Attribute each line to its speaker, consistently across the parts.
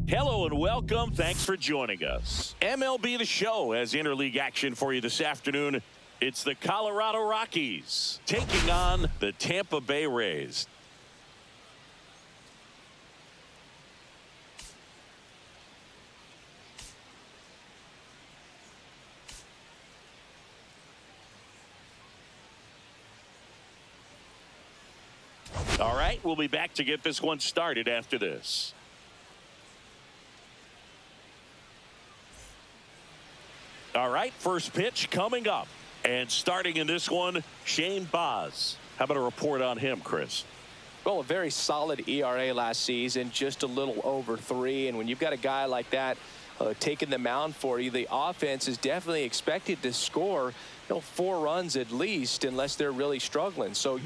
Speaker 1: Hello and welcome. Thanks for joining us. MLB The Show has interleague action for you this afternoon. It's the Colorado Rockies taking on the Tampa Bay Rays. All right, we'll be back to get this one started after this. All right, first pitch coming up. And starting in this one, Shane Baz. How about a report on him, Chris?
Speaker 2: Well, a very solid ERA last season, just a little over 3. And when you've got a guy like that taking the mound for you, the offense is definitely expected to score 4 runs at least, unless they're really struggling. So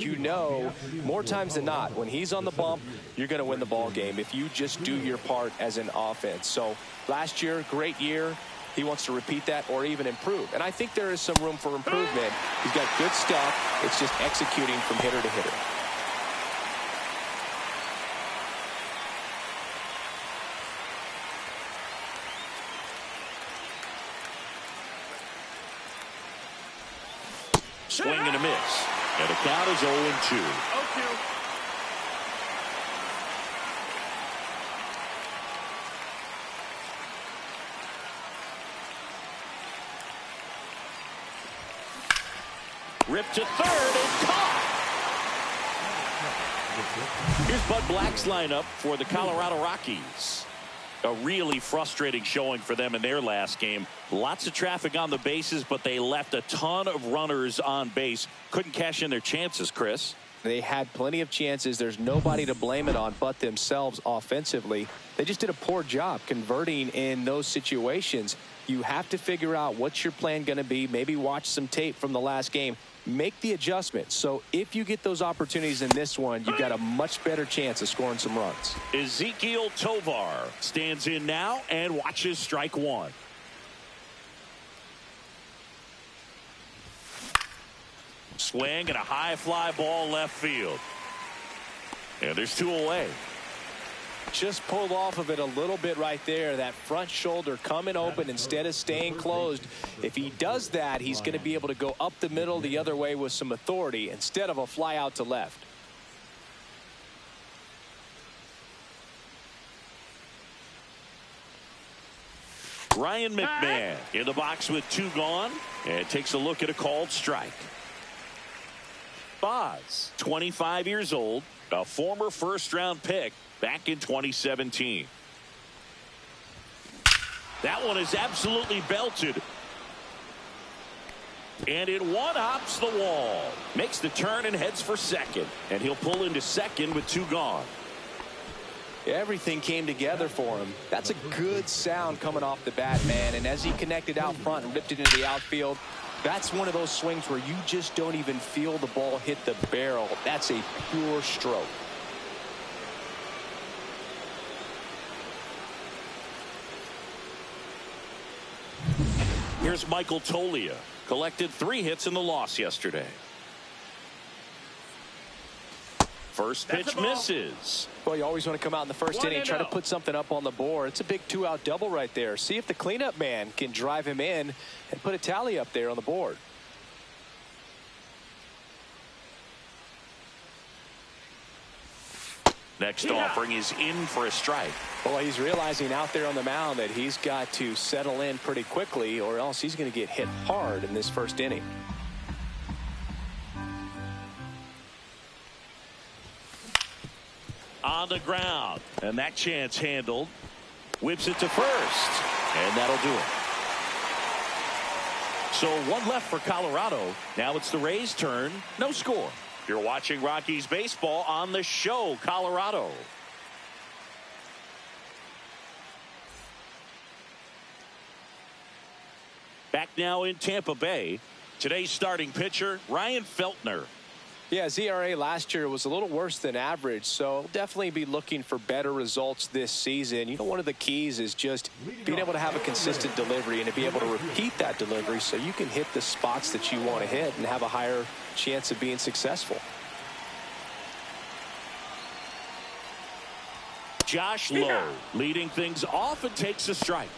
Speaker 2: more times than not, when he's on the bump, you're going to win the ball game if you just do your part as an offense. So last year, great year. He wants to repeat that or even improve. And I think there is some room for improvement. He's got good stuff. It's just executing from hitter to hitter.
Speaker 1: Swing and a miss. And the count is 0-2. Ripped to third and caught. Here's Bud Black's lineup for the Colorado Rockies. A really frustrating showing for them in their last game. Lots of traffic on the bases, but they left a ton of runners on base. Couldn't cash in their chances, Chris.
Speaker 2: They had plenty of chances. There's nobody to blame it on but themselves offensively. They just did a poor job converting in those situations. You have to figure out what's your plan going to be. Maybe watch some tape from the last game. Make the adjustment. So if you get those opportunities in this one, you've got a much better chance of scoring some runs.
Speaker 1: Ezekiel Tovar stands in now and watches strike one. Swing and a high fly ball left field. And there's 2 away.
Speaker 2: Just pulled off of it a little bit right there. That front shoulder coming open instead of staying closed. If he does that, he's going to be able to go up the middle the other way with some authority instead of a fly out to left.
Speaker 1: Ryan McMahon in the box with 2 gone and takes a look at a called strike. Baz, 25 years old, a former first-round pick back in 2017. That one is absolutely belted. And it one-hops the wall. Makes the turn and heads for second. And he'll pull into second with 2 gone.
Speaker 2: Everything came together for him. That's a good sound coming off the bat, man. And as he connected out front and ripped it into the outfield, that's one of those swings where you just don't even feel the ball hit the barrel. That's a pure stroke.
Speaker 1: Here's Michael Toglia. Collected 3 hits in the loss yesterday. First pitch misses.
Speaker 2: Well, you always want to come out in the first inning, try to put something up on the board. It's a big 2-out double right there. See if the cleanup man can drive him in and put a tally up there on the board.
Speaker 1: Next offering is in for a strike.
Speaker 2: Well, he's realizing out there on the mound that he's got to settle in pretty quickly or else he's going to get hit hard in this first inning.
Speaker 1: On the ground, and that chance handled. Whips it to first, and that'll do it. So 1 left for Colorado. Now it's the Rays' turn. No score. You're watching Rockies baseball on the show, Colorado. Back now in Tampa Bay. Today's starting pitcher, Ryan Feltner.
Speaker 2: Yeah, his ERA last year was a little worse than average, so definitely be looking for better results this season. One of the keys is just being able to have a consistent delivery and to be able to repeat that delivery so you can hit the spots that you want to hit and have a higher chance of being successful.
Speaker 1: Josh Lowe leading things off and takes a strike.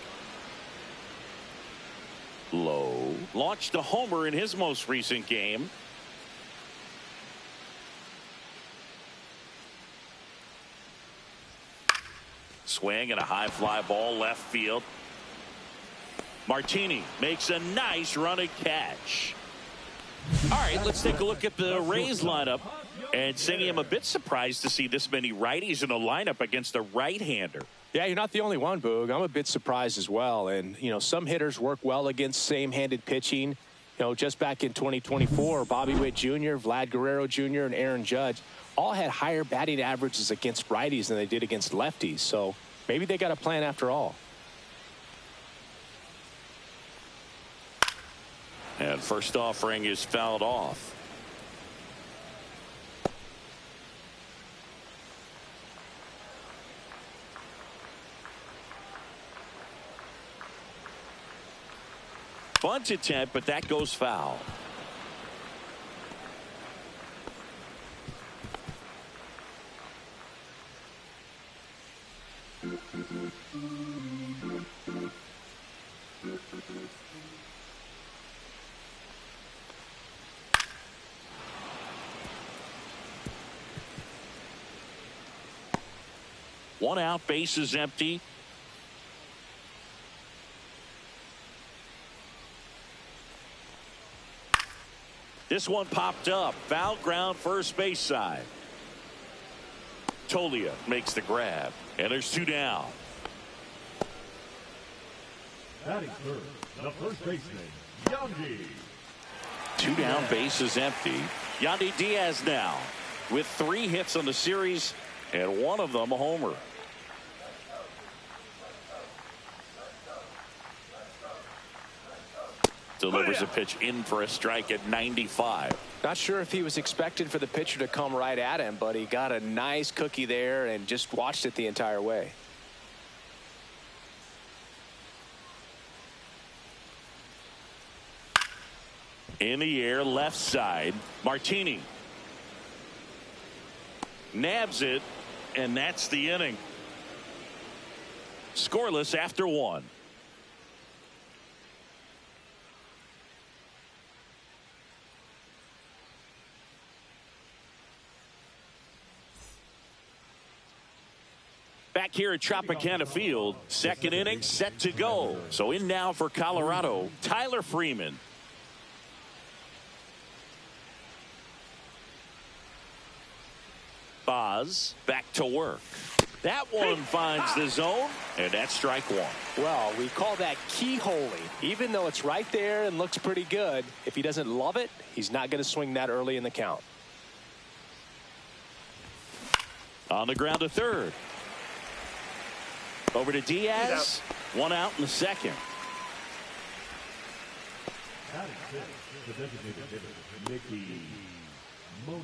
Speaker 1: Lowe launched a homer in his most recent game. Swing and a high fly ball left field. Martini makes a nice running catch. All right, let's take a look at the Rays lineup. And Singy, I'm a bit surprised to see this many righties in a lineup against a right-hander.
Speaker 2: Yeah, you're not the only one, Boog. I'm a bit surprised as well. And, you know, some hitters work well against same-handed pitching. You know, just back in 2024, Bobby Witt Jr., Vlad Guerrero Jr., and Aaron Judge all had higher batting averages against righties than they did against lefties. So maybe they got a plan after all.
Speaker 1: And first offering is fouled off. Bunt attempt, but that goes foul. One out, base is empty. This one popped up. Foul ground, first base side. Tolia makes the grab, and there's two down.
Speaker 3: Batting third, the first baseman, Yandy.
Speaker 1: Two down, base is empty. Yandy Diaz now with 3 hits on the series, and one of them a homer. Delivers a pitch in for a strike at 95.
Speaker 2: Not sure if he was expecting for the pitcher to come right at him, but he got a nice cookie there and just watched it the entire way.
Speaker 1: In the air, left side. Martini nabs it, and that's the inning. Scoreless after 1. Back here at Tropicana Field, second inning set to go. So in now for Colorado, Tyler Freeman. Boz back to work. That one finds the zone, and that's strike 1.
Speaker 2: Well, we call that keyholing. Even though it's right there and looks pretty good, if he doesn't love it, he's not going to swing that early in the count.
Speaker 1: On the ground to third. Over to Diaz. One out in the second.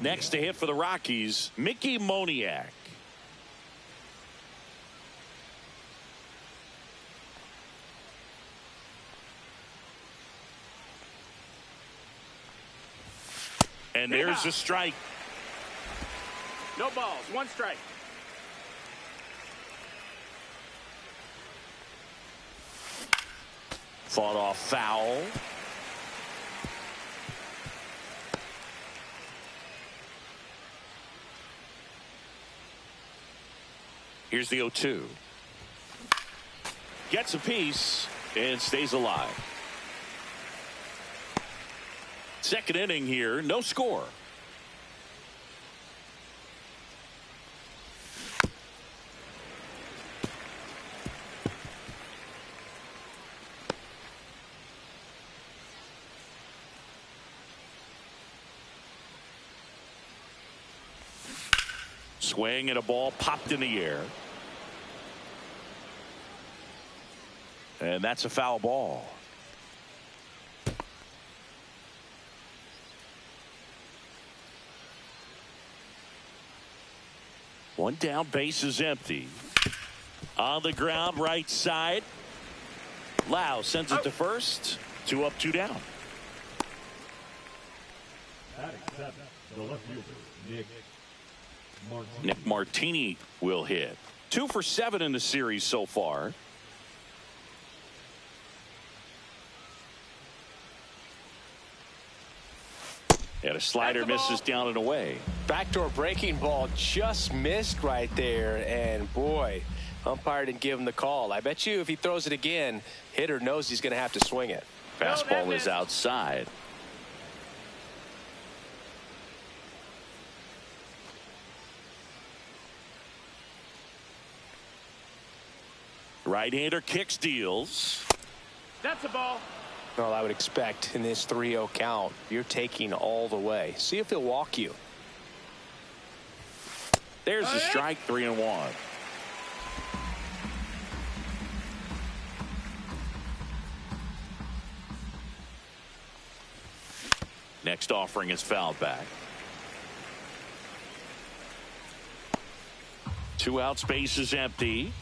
Speaker 1: Next to hit for the Rockies, Mickey Moniak. And there's a strike.
Speaker 4: No balls, 1 strike.
Speaker 1: Fought off foul. Here's the 0-2. Gets a piece and stays alive. Second inning here, no score. Swing and a ball popped in the air. And that's a foul ball. One down, base is empty. On the ground, right side. Lau sends it to first. 2 up, 2 down.
Speaker 3: Batting 7, the left fielder, Nick.
Speaker 1: Nick Martini will hit. 2 for 7 in the series so far. And a slider misses down and away.
Speaker 2: Backdoor breaking ball just missed right there. And boy, umpire didn't give him the call. I bet you if he throws it again, hitter knows he's going to have to swing it.
Speaker 1: Fastball is outside. Right-hander kicks, deals.
Speaker 4: That's a ball.
Speaker 2: Well, I would expect in this 3-0 count, you're taking all the way. See if he'll walk you.
Speaker 1: There's the strike, 3-1. Next offering is fouled back. 2 out, space is empty.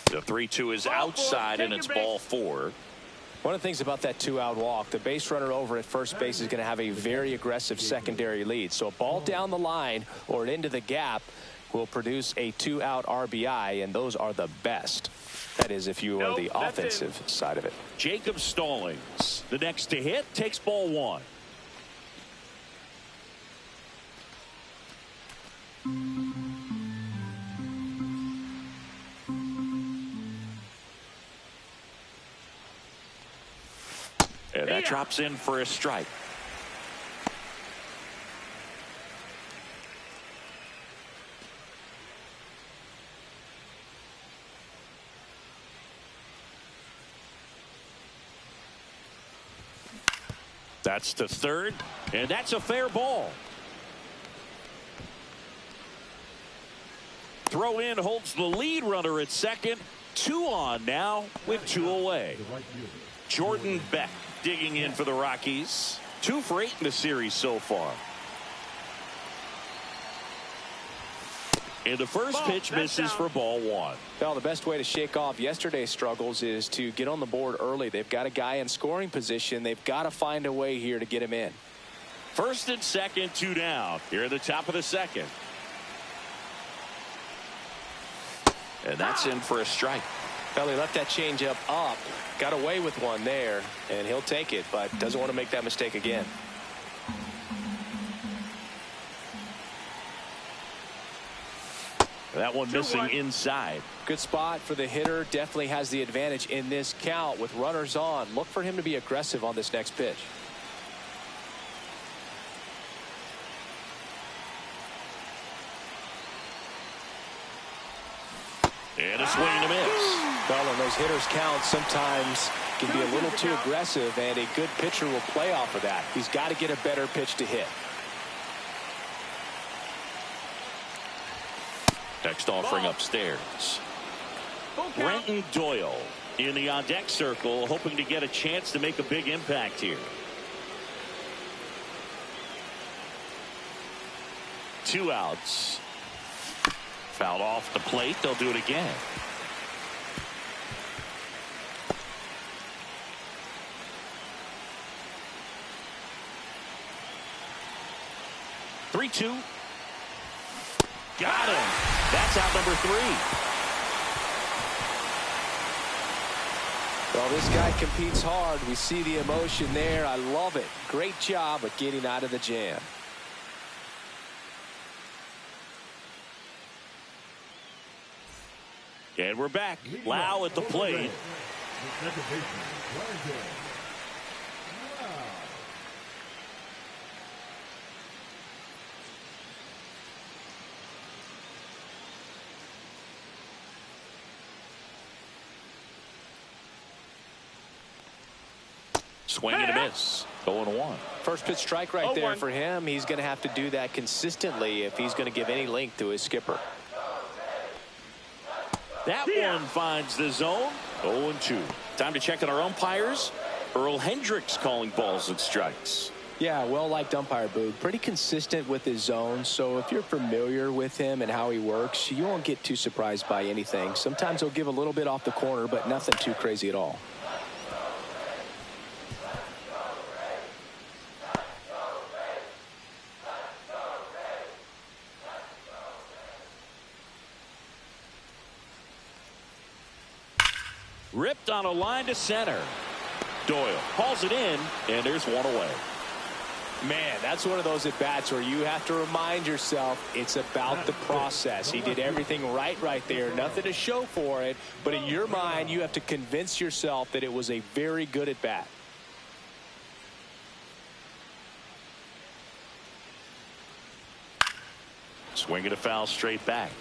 Speaker 1: The 3-2 is outside, and it's ball 4.
Speaker 2: One of the things about that 2-out walk, the base runner over at first base is going to have a very aggressive secondary lead. So a ball down the line or into the gap will produce a 2-out RBI, and those are the best. That is if you are the offensive side of it.
Speaker 1: Jacob Stallings, the next to hit, takes ball 1. And that drops in for a strike. That's the third, and that's a fair ball. Throw in holds the lead runner at second. 2 on now with 2 away. Jordan Beck digging in for the Rockies. 2 for 8 in the series so far. And the first pitch misses for ball 1.
Speaker 2: Well, the best way to shake off yesterday's struggles is to get on the board early. They've got a guy in scoring position. They've got to find a way here to get him in.
Speaker 1: First and second, 2 down. Here at the top of the second. And that's in for a strike.
Speaker 2: Well, he left that changeup up. Got away with one there, and he'll take it, but doesn't want to make that mistake again.
Speaker 1: That one missing inside.
Speaker 2: Good spot for the hitter. Definitely has the advantage in this count with runners on. Look for him to be aggressive on this next pitch.
Speaker 1: And a swing and a miss.
Speaker 2: Well, and those hitters count sometimes can be a little too aggressive, and a good pitcher will play off of that. He's got to get a better pitch to hit.
Speaker 1: Next offering upstairs. Brenton Doyle in the on-deck circle, hoping to get a chance to make a big impact here. 2 outs. Fouled off the plate. They'll do it again. Three-two. Got him. That's out number 3.
Speaker 2: Well, this guy competes hard. We see the emotion there. I love it. Great job of getting out of the jam.
Speaker 1: And we're back. Lau at the plate. Swing and a miss. 0-1.
Speaker 2: First pitch strike right there for him. He's going to have to do that consistently if he's going to give any length to his skipper.
Speaker 1: That one finds the zone. 0-2. Time to check on our umpires. Earl Hendricks calling balls and strikes.
Speaker 2: Yeah, well-liked umpire, Boog. Pretty consistent with his zone, so if you're familiar with him and how he works, you won't get too surprised by anything. Sometimes he'll give a little bit off the corner, but nothing too crazy at all.
Speaker 1: Ripped on a line to center. Doyle hauls it in, and there's one away.
Speaker 2: Man, that's one of those at-bats where you have to remind yourself it's about the process. He did everything right there. Nothing to show for it, but in your mind, you have to convince yourself that it was a very good at-bat.
Speaker 1: Swing and a foul straight back.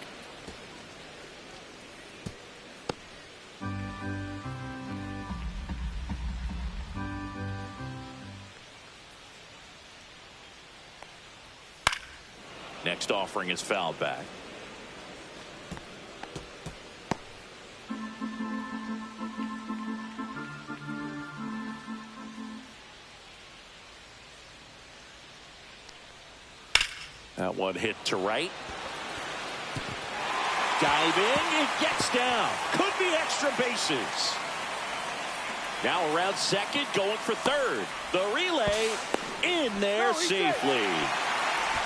Speaker 1: Next offering is fouled back. That one hit to right. Diving, it gets down. Could be extra bases. Now around second, going for third. The relay in there safely.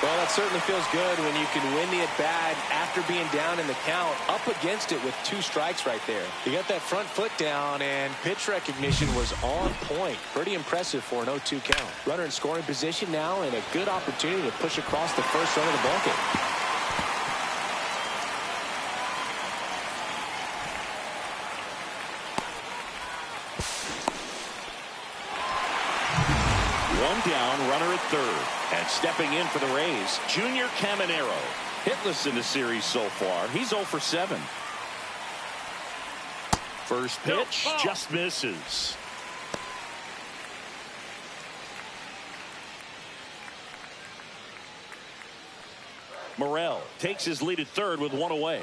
Speaker 2: Well, that certainly feels good when you can win the at-bat after being down in the count, up against it with 2 strikes right there. You got that front foot down, and pitch recognition was on point. Pretty impressive for an 0-2 count. Runner in scoring position now, and a good opportunity to push across the first run of the ballgame.
Speaker 1: One down, runner at third. And stepping in for the Rays, Junior Caminero. Hitless in the series so far. He's 0 for 7. First pitch just misses. Morel takes his lead at third with 1 away.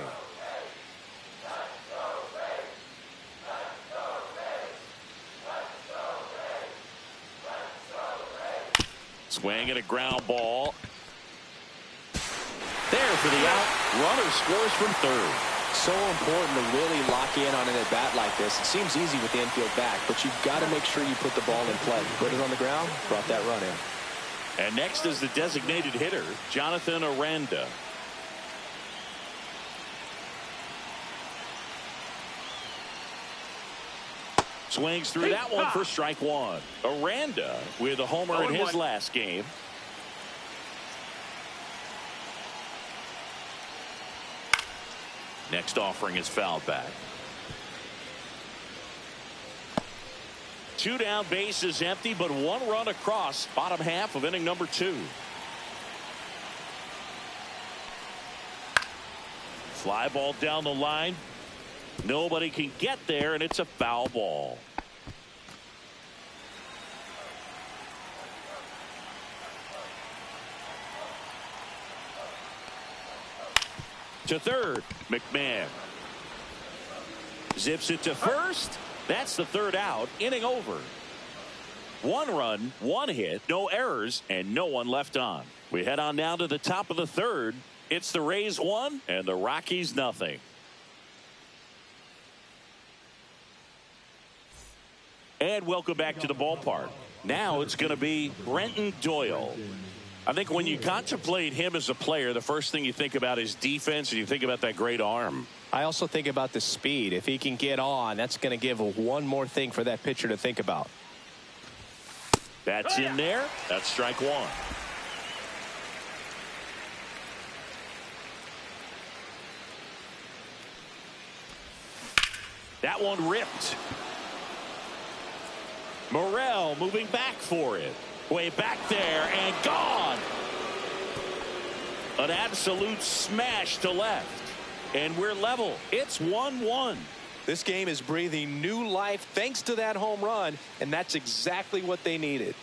Speaker 1: Swing and a ground ball. There for the out. Runner scores from third.
Speaker 2: So important to really lock in on an at-bat like this. It seems easy with the infield back, but you've got to make sure you put the ball in play. Put it on the ground, brought that run in.
Speaker 1: And next is the designated hitter, Jonathan Aranda. Swings through that one for strike 1. Aranda with a homer in his last game. Next offering is fouled back. 2 down, bases empty, but 1 run across. Bottom half of inning number 2. Fly ball down the line. Nobody can get there, and it's a foul ball. To third, McMahon. Zips it to first. That's the third out. Inning over. 1 run, 1 hit, no errors, and no one left on. We head on down to the top of the third. It's the Rays 1 and the Rockies nothing. And welcome back to the ballpark. Now it's going to be Brenton Doyle. I think when you contemplate him as a player, the first thing you think about is defense, and you think about that great arm.
Speaker 2: I also think about the speed. If he can get on, that's going to give one more thing for that pitcher to think about.
Speaker 1: That's in there. That's strike 1. That one ripped. Morel moving back for it. Way back there and gone. An absolute smash to left. And we're level. It's 1-1.
Speaker 2: This game is breathing new life thanks to that home run, and that's exactly what they needed.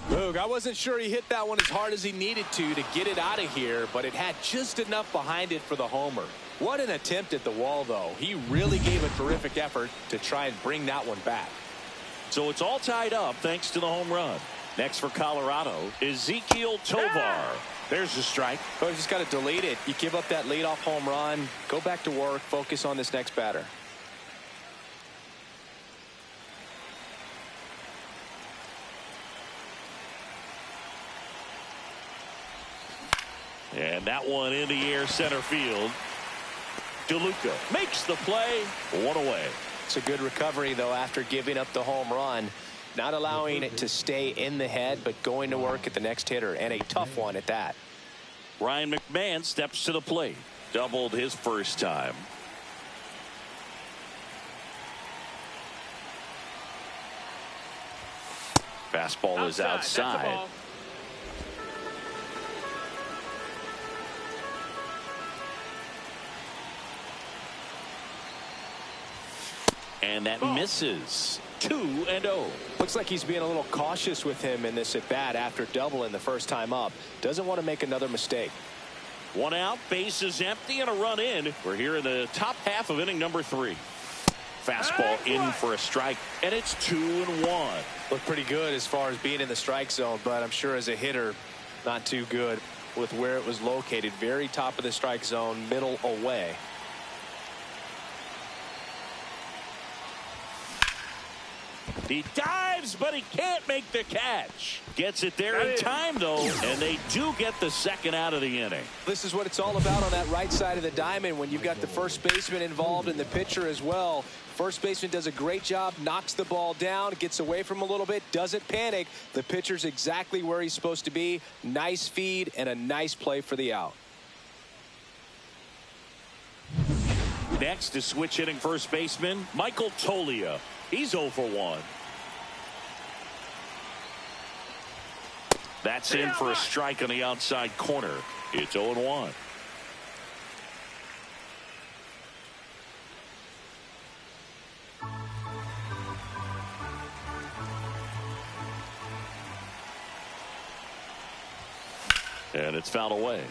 Speaker 2: Boog, I wasn't sure he hit that one as hard as he needed to get it out of here, but it had just enough behind it for the homer. What an attempt at the wall, though. He really gave a terrific effort to try and bring that one back.
Speaker 1: So it's all tied up thanks to the home run. Next for Colorado, Ezequiel Tovar. There's the strike.
Speaker 2: Oh, you just got to delete it. You give up that leadoff home run, go back to work, focus on this next batter.
Speaker 1: And that one in the air center field. DeLuca makes the play. One away.
Speaker 2: It's a good recovery, though, after giving up the home run. Not allowing it to stay in the head, but going to work at the next hitter, and a tough one at that.
Speaker 1: Ryan McMahon steps to the plate. Doubled his first time. Fastball is outside. And that misses. 2-0.
Speaker 2: Looks like he's being a little cautious with him in this at bat after doubling the first time up. Doesn't want to make another mistake.
Speaker 1: One out, bases empty, and a run in. We're here in the top half of inning number 3. Fastball in for a strike, and it's 2-1.
Speaker 2: Looked pretty good as far as being in the strike zone, but I'm sure as a hitter, not too good with where it was located. Very top of the strike zone, middle away.
Speaker 1: He dives, but he can't make the catch. Gets it there in time, though, and they do get the second out of the inning.
Speaker 2: This is what it's all about on that right side of the diamond when you've got the first baseman involved and the pitcher as well. First baseman does a great job, knocks the ball down, gets away from a little bit, doesn't panic. The pitcher's exactly where he's supposed to be. Nice feed and a nice play for the out.
Speaker 1: Next is switch hitting first baseman Michael Toglia. He's 0 for 1. That's in for a strike on the outside corner. It's 0-1. And it's fouled away.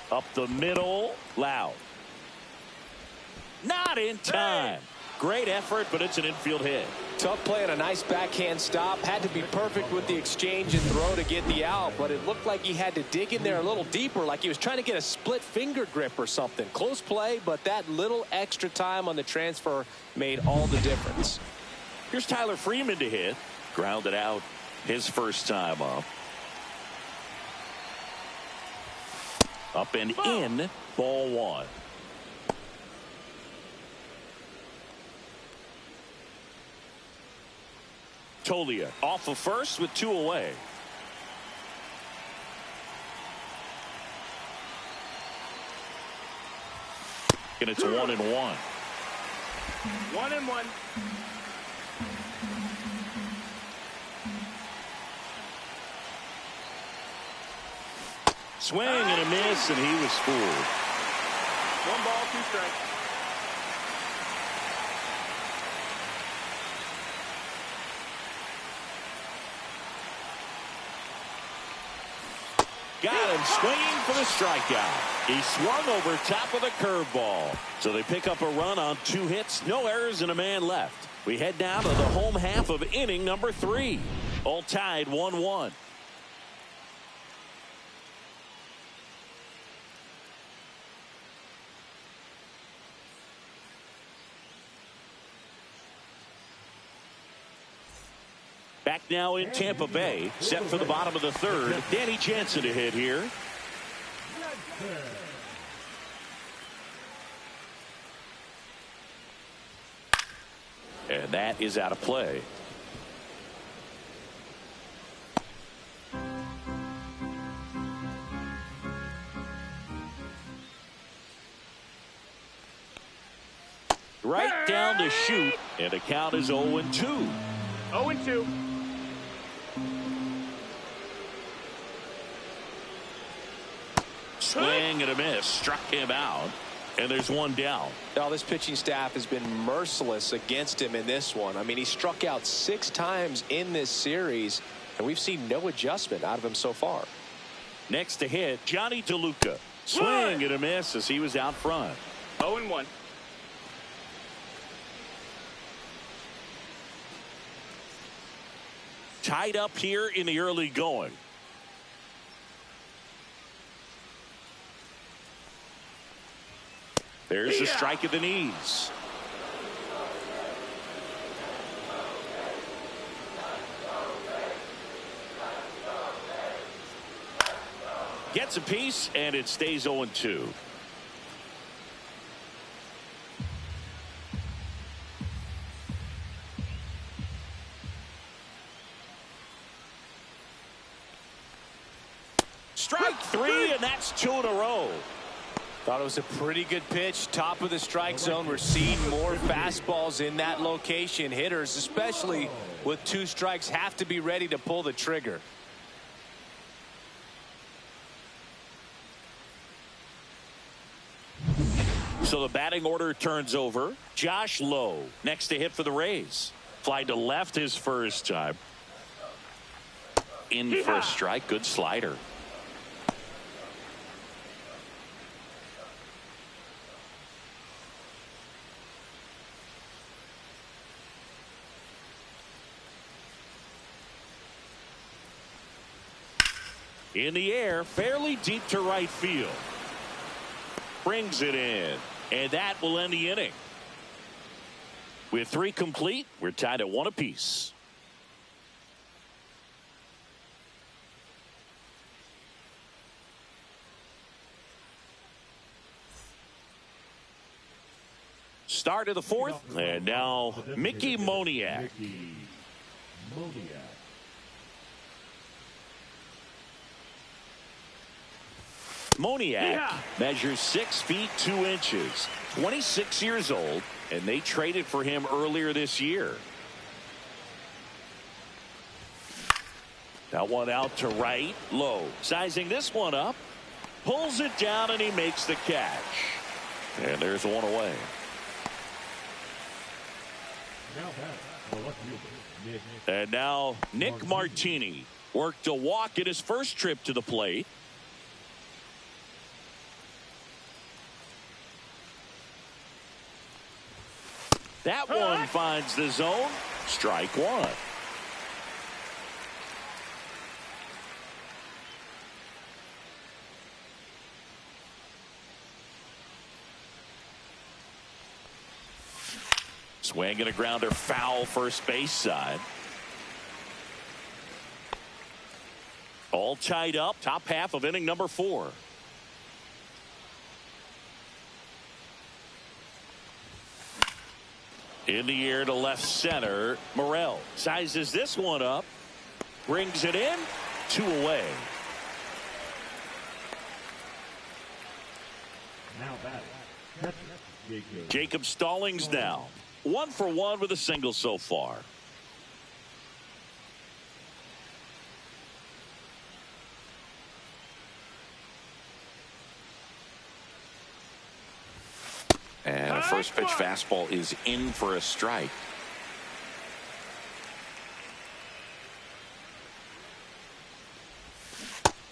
Speaker 1: Up the middle, Loud. Not in time. Great effort, but it's an infield hit.
Speaker 2: Tough play and a nice backhand stop. Had to be perfect with the exchange and throw to get the out, but it looked like he had to dig in there a little deeper, like he was trying to get a split finger grip or something. Close play, but that little extra time on the transfer made all the difference.
Speaker 1: Here's Tyler Freeman to hit. Grounded out his first time up. Up and in, ball 1. Toglia off of first with 2 away. And it's 1-1.
Speaker 4: 1-1.
Speaker 1: Swing and a miss, and he was fooled.
Speaker 4: 1 ball, 2 strikes.
Speaker 1: Got him swinging for the strikeout. He swung over top of the curveball. So they pick up a run on 2 hits, no errors, and a man left. We head down to the home half of inning number 3. All tied 1-1. Back now in Tampa Bay, set for the bottom of the 3rd. Danny Jansen to hit here. And that is out of play. Right down to shoot, and the count is 0-2.
Speaker 4: 0-2.
Speaker 1: Swing and a miss, struck him out, and there's 1 down.
Speaker 2: Now this pitching staff has been merciless against him in this one. I mean, he struck out 6 times in this series, and we've seen no adjustment out of him so far.
Speaker 1: Next to hit, Johnny DeLuca. Swing and a miss as he was out front.
Speaker 4: 0-1.
Speaker 1: Tied up here in the early going. There's a strike at the knees. Gets a piece, and it stays 0-2. Strike three, and that's 2 in a row.
Speaker 2: Thought it was a pretty good pitch. Top of the strike zone. We're seeing more fastballs in that location. Hitters, especially with 2 strikes, have to be ready to pull the trigger.
Speaker 1: So the batting order turns over. Josh Lowe next to hit for the Rays. Fly to left his first time. In for a strike. Good slider. In the air, fairly deep to right field. Brings it in, and that will end the inning. With 3 complete, we're tied at 1 apiece. Start of the 4th, and now Mickey Moniak. Moniak measures 6 feet 2 inches, 26 years old, and they traded for him earlier this year. That one out to right. Low sizing this one up, pulls it down, and he makes the catch. And there's one away. And now Nick Martini worked a walk in his first trip to the plate. That one finds the zone. Strike 1. Swing and a grounder foul first base side. All tied up. Top half of inning number 4. In the air to left center. Morel sizes this one up. Brings it in. 2 away.
Speaker 3: Now batting.
Speaker 1: Jacob Stallings now. 1 for 1 with a single so far. And a first pitch fastball is in for a strike.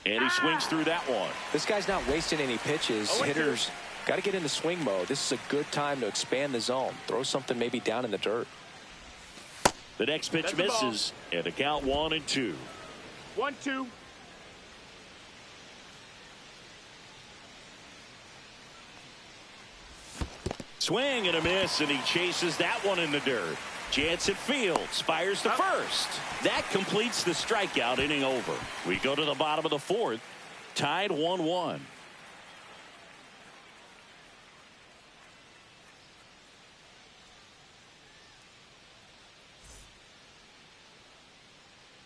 Speaker 1: And he swings through that one.
Speaker 2: This guy's not wasting any pitches. Hitters got to get into swing mode. This is a good time to expand the zone. Throw something maybe down in the dirt.
Speaker 1: The next pitch misses, and the count 1-2.
Speaker 4: 1-2.
Speaker 1: Swing and a miss, and he chases that one in the dirt. Jansen fields, fires to first. That completes the strikeout. Inning over. We go to the bottom of the 4th, tied 1-1.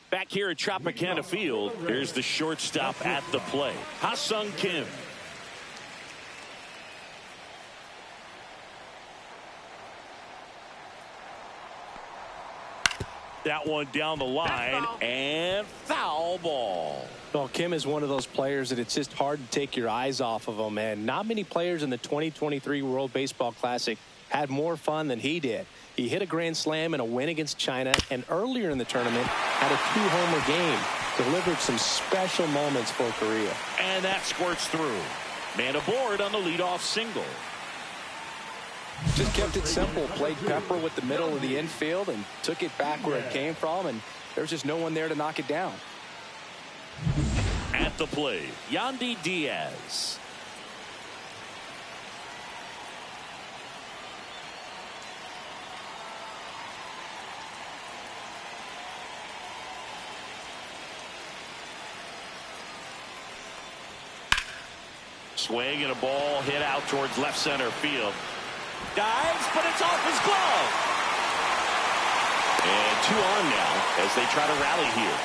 Speaker 1: Back here at Tropicana Field, here's the shortstop at the plate, Ha-Sung Kim. That one down the line, and foul ball.
Speaker 2: Well, Kim is one of those players that it's just hard to take your eyes off of him, and not many players in the 2023 World Baseball Classic had more fun than he did. He hit a grand slam in a win against China, and earlier in the tournament had a 2-homer game. Delivered some special moments for Korea.
Speaker 1: And that squirts through. Man aboard on the leadoff single.
Speaker 2: Just kept it simple. Played pepper with the middle of the infield and took it back where it came from, and there's just no one there to knock it down.
Speaker 1: At the plate, Yandy Diaz. Swing and a ball hit out towards left center field. Dives, but it's off his glove. And 2 on now as they try to rally here.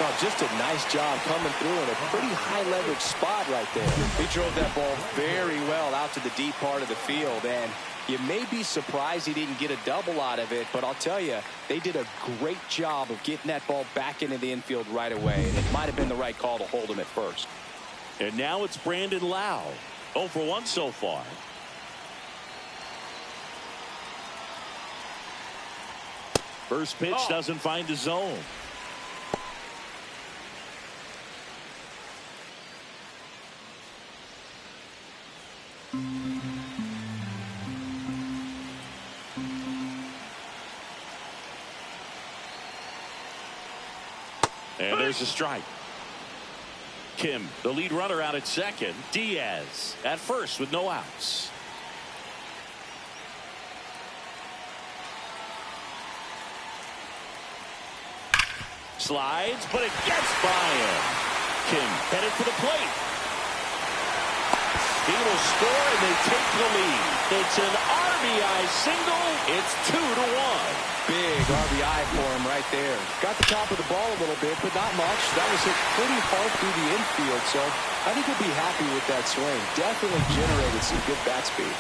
Speaker 2: Oh, just a nice job coming through in a pretty high leverage spot right there. He drove that ball very well out to the deep part of the field, and you may be surprised he didn't get a double out of it, but I'll tell you, they did a great job of getting that ball back into the infield right away, and it might have been the right call to hold him at first.
Speaker 1: And now it's Brandon Lau. 0 for 1 so far. First pitch doesn't find the zone. And there's a strike. Kim, the lead runner, out at second. Diaz at first with no outs. Slides, but it gets by him. Kim headed for the plate. He will score, and they take the lead. It's an RBI single. It's 2-1.
Speaker 2: Big RBI for him right there. Got the top of the ball a little bit, but not much. That was hit pretty hard through the infield, so I think he'll be happy with that swing. Definitely generated some good bat speed.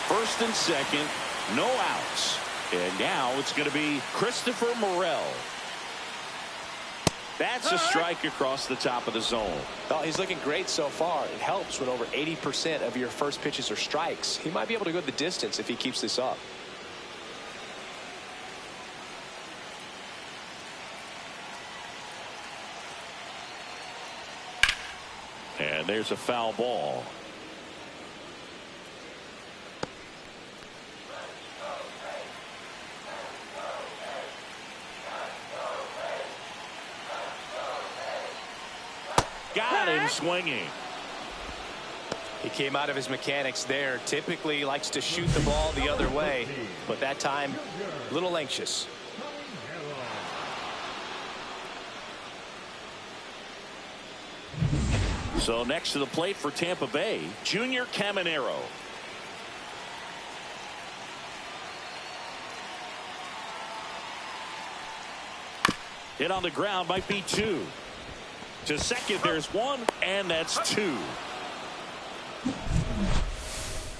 Speaker 1: First and second, no outs. And now it's going to be Christopher Morel. That's a strike across the top of the zone.
Speaker 2: Oh, he's looking great so far. It helps when over 80% of your first pitches are strikes. He might be able to go the distance if he keeps this up.
Speaker 1: And there's a foul ball. Got him swinging.
Speaker 2: He came out of his mechanics there. Typically he likes to shoot the ball the other way, but that time a little anxious.
Speaker 1: So next to the plate for Tampa Bay, Junior Caminero. Hit on the ground, might be 2. To second, there's 1, and that's 2.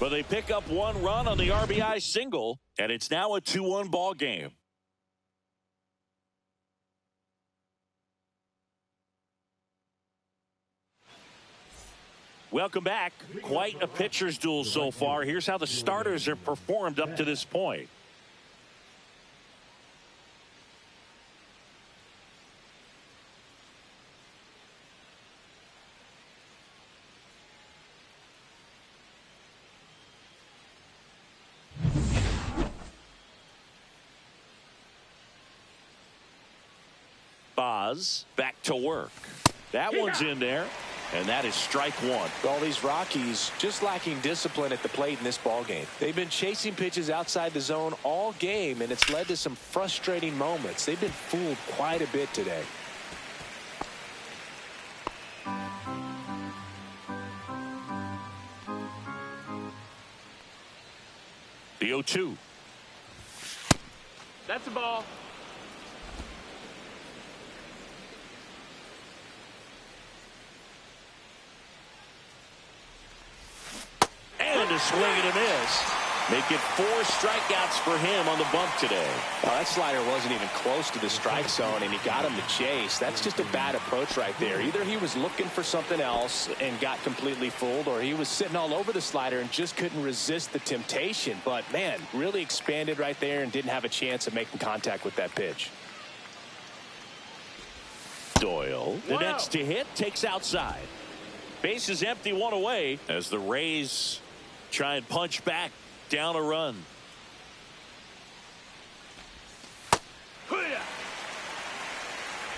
Speaker 1: But they pick up 1 run on the RBI single, and it's now a 2-1 ball game. Welcome back. Quite a pitcher's duel so far. Here's how the starters have performed up to this point. Boz back to work. That one's in there. And that is strike 1.
Speaker 2: All these Rockies just lacking discipline at the plate in this ball game. They've been chasing pitches outside the zone all game, and it's led to some frustrating moments. They've been fooled quite a bit today.
Speaker 1: The 0-2.
Speaker 4: That's the ball.
Speaker 1: And a swing and a miss. Make it 4 strikeouts for him on the bump today.
Speaker 2: Well, that slider wasn't even close to the strike zone, and he got him to chase. That's just a bad approach right there. Either he was looking for something else and got completely fooled, or he was sitting all over the slider and just couldn't resist the temptation. But, man, really expanded right there and didn't have a chance of making contact with that pitch.
Speaker 1: Doyle, the next to hit, takes outside. Base is empty, 1 away as the Rays try and punch back down a run.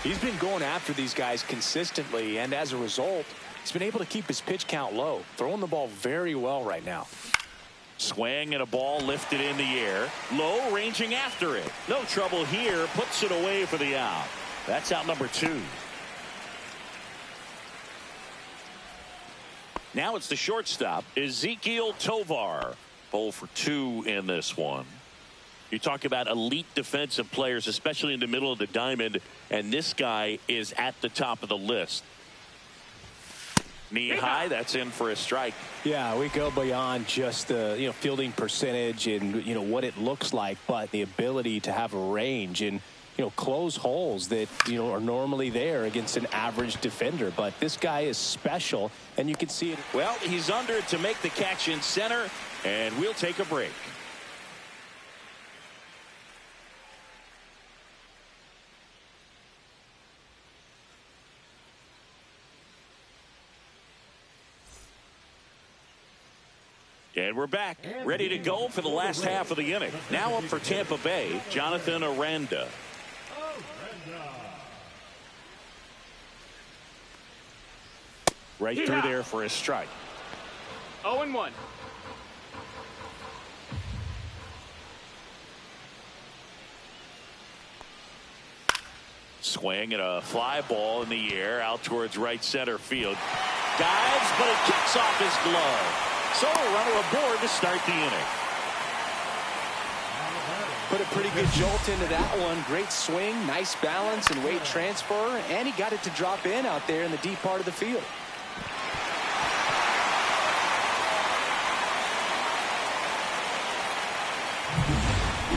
Speaker 2: He's been going after these guys consistently, and as a result, he's been able to keep his pitch count low, throwing the ball very well right now.
Speaker 1: Swing and a ball lifted in the air. Low, ranging after it. No trouble here. Puts it away for the out. That's out number 2. Now it's the shortstop, Ezekiel Tovar. 0 for 2 in this one. You talk about elite defensive players, especially in the middle of the diamond, and this guy is at the top of the list. Knee high, that's in for a strike.
Speaker 2: Yeah, we go beyond just the fielding percentage and what it looks like, but the ability to have a range and close holes that are normally there against an average defender. But this guy is special, and you can see it.
Speaker 1: Well, he's under to make the catch in center, and we'll take a break. And we're back, ready to go for the last half of the inning. Now up for Tampa Bay, Jonathan Aranda. Right through there for a strike.
Speaker 4: 0-1.
Speaker 1: Swing and a fly ball in the air out towards right center field. Dives, but it kicks off his glove. So a runner aboard to start the inning.
Speaker 2: Put a pretty good jolt into that one. Great swing, nice balance and weight transfer, and he got it to drop in out there in the deep part of the field.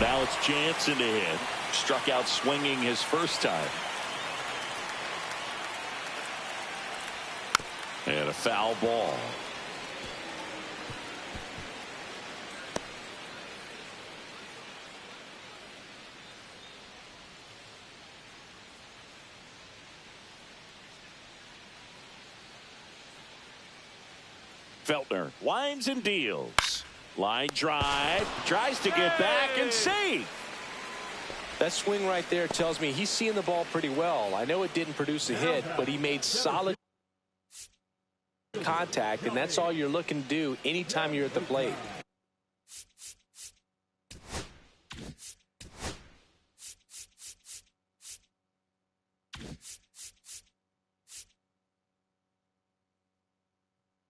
Speaker 1: Now it's Jansen to hit. Struck out swinging his first time. And a foul ball. Feltner winds and deals. Line drive. Tries to get back and save.
Speaker 2: That swing right there tells me he's seeing the ball pretty well. I know it didn't produce a hit, but he made solid contact, and that's all you're looking to do anytime you're at the plate.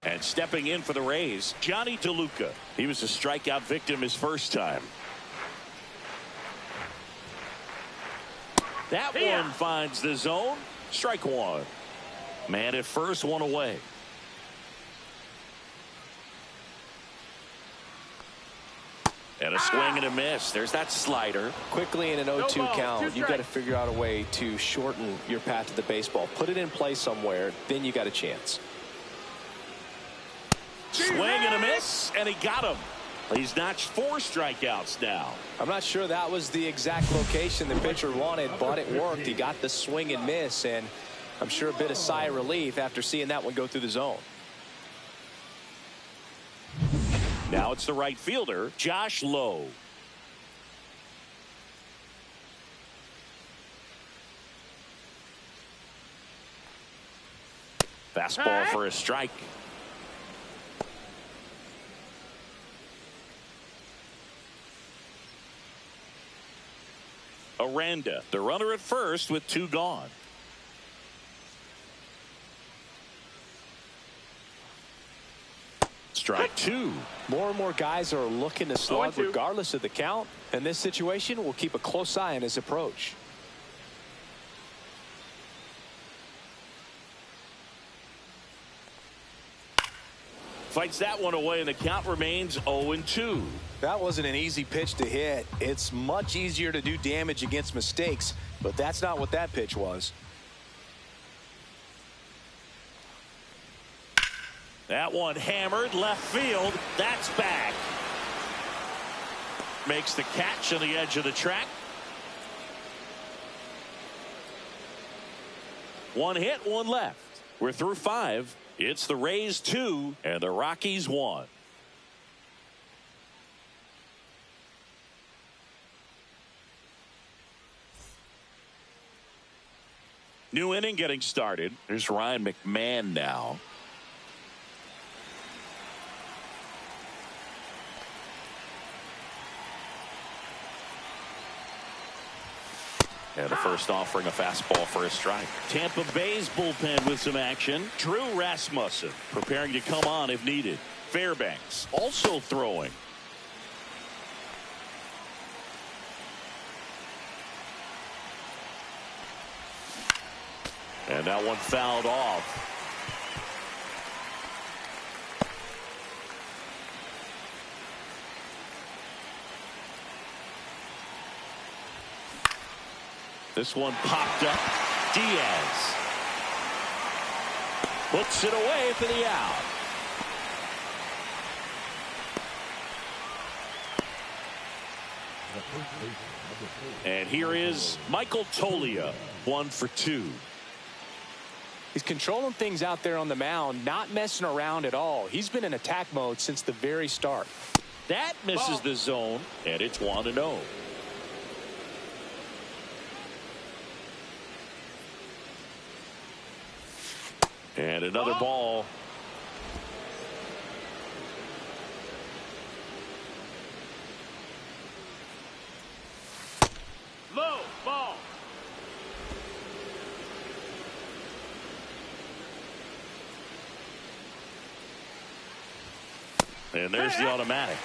Speaker 1: And stepping in for the Rays, Johnny DeLuca. He was a strikeout victim his first time. That one finds the zone. Strike one. Man at first, one away. And a swing and a miss. There's that slider.
Speaker 2: Quickly in an 0-2 count, you've got to figure out a way to shorten your path to the baseball. Put it in play somewhere, then you got a chance.
Speaker 1: Swing and a miss, and he got him. He's notched 4 strikeouts now.
Speaker 2: I'm not sure that was the exact location the pitcher wanted, but it worked. He got the swing and miss, and I'm sure a bit of sigh of relief after seeing that one go through the zone.
Speaker 1: Now it's the right fielder, Josh Lowe. Fastball for a strike. Aranda, the runner at first with 2 gone. Strike 2.
Speaker 2: More and more guys are looking to slug regardless of the count. In this situation, we'll keep a close eye on his approach.
Speaker 1: Fights that one away, and the count remains 0-2.
Speaker 2: That wasn't an easy pitch to hit. It's much easier to do damage against mistakes, but that's not what that pitch was.
Speaker 1: That one hammered left field. That's back. Makes the catch on the edge of the track. 1 hit, 1 left. We're through 5. It's the Rays 2 and the Rockies 1. New inning getting started. There's Ryan McMahon now. And the first offering a fastball for a strike. Tampa Bay's bullpen with some action. Drew Rasmussen preparing to come on if needed. Fairbanks also throwing. And that one fouled off. This one popped up. Diaz puts it away for the out. And here is Michael Toglia, 1 for 2.
Speaker 2: He's controlling things out there on the mound, not messing around at all. He's been in attack mode since the very start.
Speaker 1: That misses the zone, and it's 1-0. And another ball.
Speaker 4: Low ball.
Speaker 1: And there's the automatic.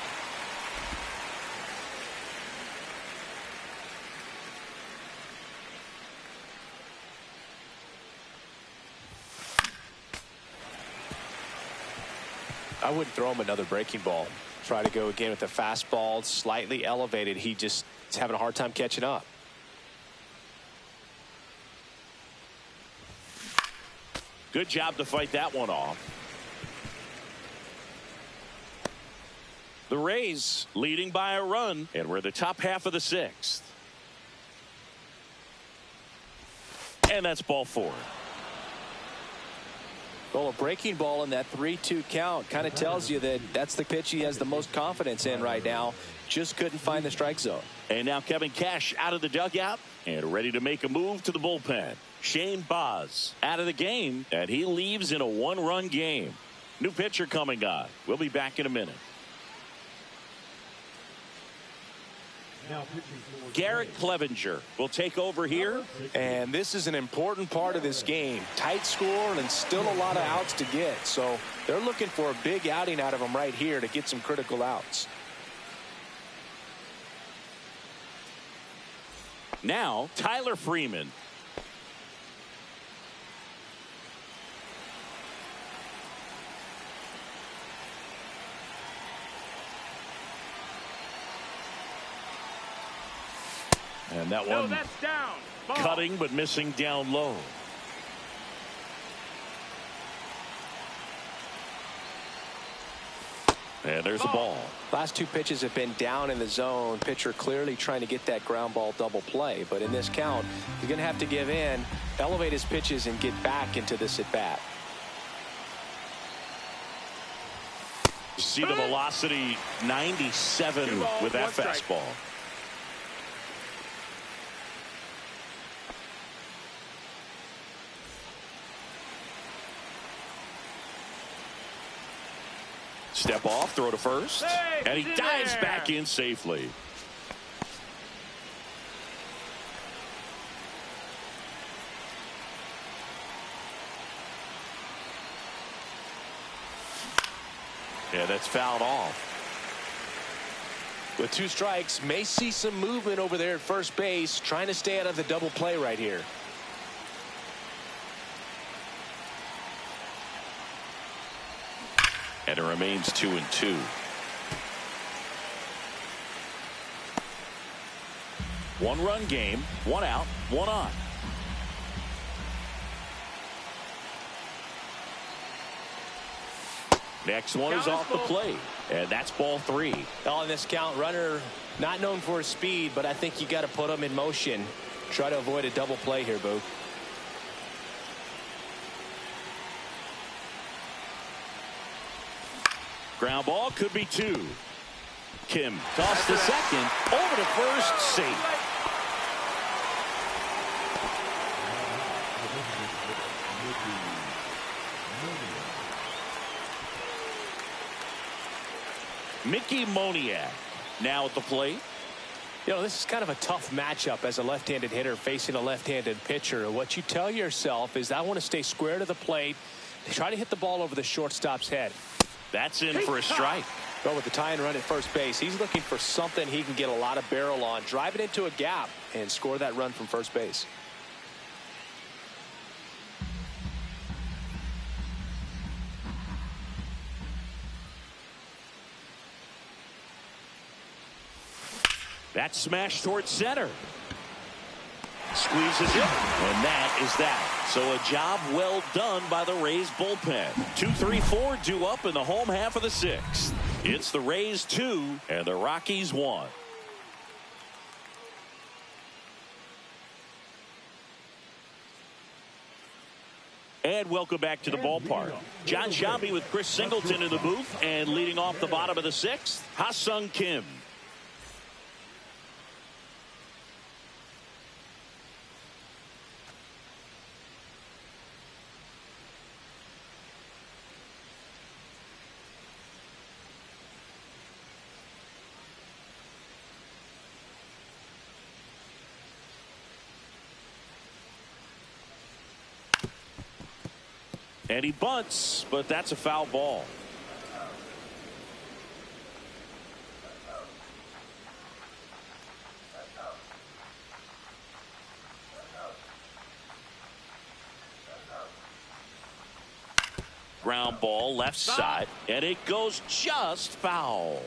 Speaker 2: I wouldn't throw him another breaking ball. Try to go again with the fastball, slightly elevated. He just is having a hard time catching up.
Speaker 1: Good job to fight that one off. The Rays leading by a run, and we're the top half of the 6th. And that's ball 4.
Speaker 2: Well, a breaking ball in that 3-2 count kind of tells you that that's the pitch he has the most confidence in right now. Just couldn't find the strike zone.
Speaker 1: And now Kevin Cash out of the dugout and ready to make a move to the bullpen. Shane Baz out of the game, and he leaves in a 1-run game. New pitcher coming on. We'll be back in a minute. Garrett Clevenger will take over here.
Speaker 2: And this is an important part of this game. Tight score and still a lot of outs to get. So they're looking for a big outing out of him right here to get some critical outs.
Speaker 1: Now Tyler Freeman. And that one
Speaker 4: that's down. Ball.
Speaker 1: cutting but missing down low. And there's a ball.
Speaker 2: Last 2 pitches have been down in the zone. Pitcher clearly trying to get that ground ball double play. But in this count, he's going to have to give in, elevate his pitches, and get back into this at bat.
Speaker 1: You see the velocity 97 with that fastball. Step off, throw to first, and he dives back in safely. Yeah, that's fouled off.
Speaker 2: With 2 strikes, may see some movement over there at first base, trying to stay out of the double play right here.
Speaker 1: And it remains 2-2. 1-run game, 1 out, 1 on. Next one is off the plate, and that's ball 3.
Speaker 2: On this count, runner not known for his speed, but I think you got to put him in motion. Try to avoid a double play here, Boo.
Speaker 1: Ground ball could be 2. Kim tossed to second, over to first, safe. Mickey Moniak now at the plate.
Speaker 2: You know, this is kind of a tough matchup as a left-handed hitter facing a left-handed pitcher. What you tell yourself is I want to stay square to the plate, try to hit the ball over the shortstop's head.
Speaker 1: That's in for a strike.
Speaker 2: Well, with the tying run at first base, he's looking for something he can get a lot of barrel on, drive it into a gap, and score that run from first base.
Speaker 1: That smash towards center. Squeezes it, and that is that. So a job well done by the Rays bullpen. 2-3-4 due up in the home half of the sixth. It's the Rays 2 and the Rockies 1. And welcome back to the ballpark. John Shambi with Chris Singleton in the booth, and leading off the bottom of the sixth, Ha-Sung Kim. And he bunts, but that's a foul ball. Ground ball left side, and it goes just foul.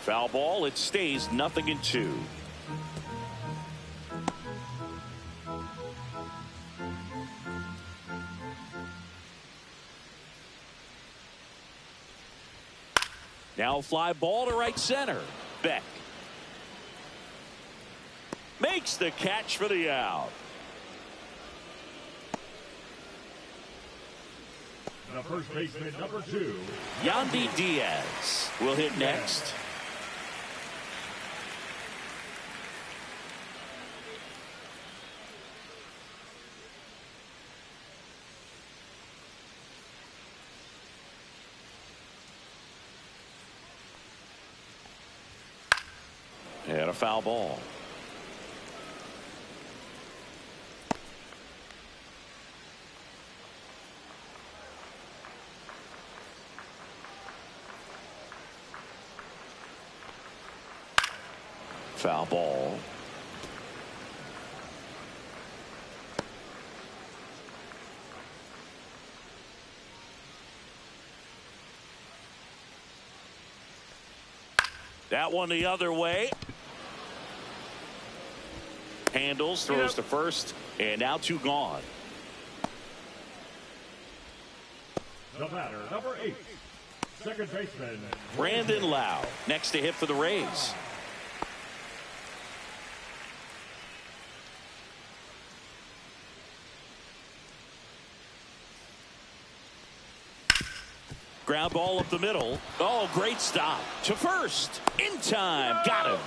Speaker 1: Foul ball. It stays 0-2. Now fly ball to right center. Beck makes the catch for the out.
Speaker 3: The first baseman, number 2.
Speaker 1: Yandy Diaz will hit next. And a foul ball. Foul ball. That one the other way. Handles, throws to first, and now 2 gone.
Speaker 3: The batter, number 8. Second baseman,
Speaker 1: Brandon Lau next to hit for the Rays. Ground ball up the middle. Oh, great stop to first in time. Got him.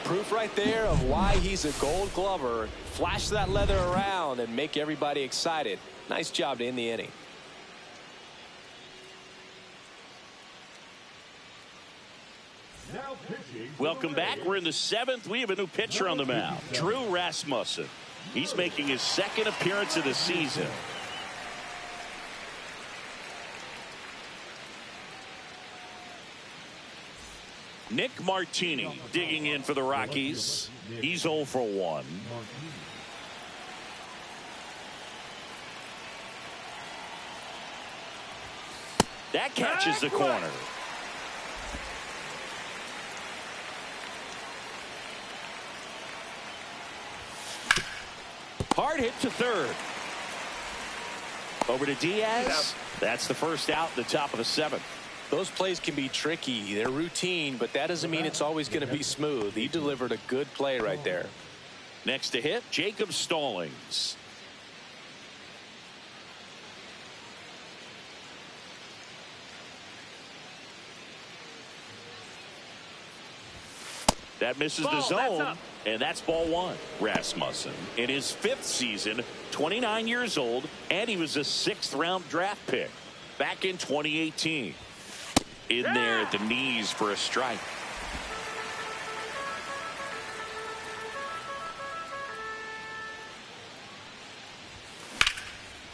Speaker 2: Proof right there of why he's a Gold Glover. Flash that leather around and make everybody excited. Nice job to end the inning.
Speaker 3: now pitching.
Speaker 1: Welcome back. We're in the 7th. We have a new pitcher on the mound, Drew Rasmussen. He's making his 2nd appearance of the season. Nick Martini digging in for the Rockies. He's 0 for 1. That catches the corner. Hard hit to third. Over to Diaz. That's the first out in the top of the 7th.
Speaker 2: Those plays can be tricky. They're routine, but that doesn't mean it's always going to be smooth. He delivered a good play right there.
Speaker 1: Next to hit, Jacob Stallings. That misses the zone. And that's ball one. Rasmussen in his 5th season, 29 years old, and he was a 6th-round draft pick back in 2018. In there at the knees for a strike.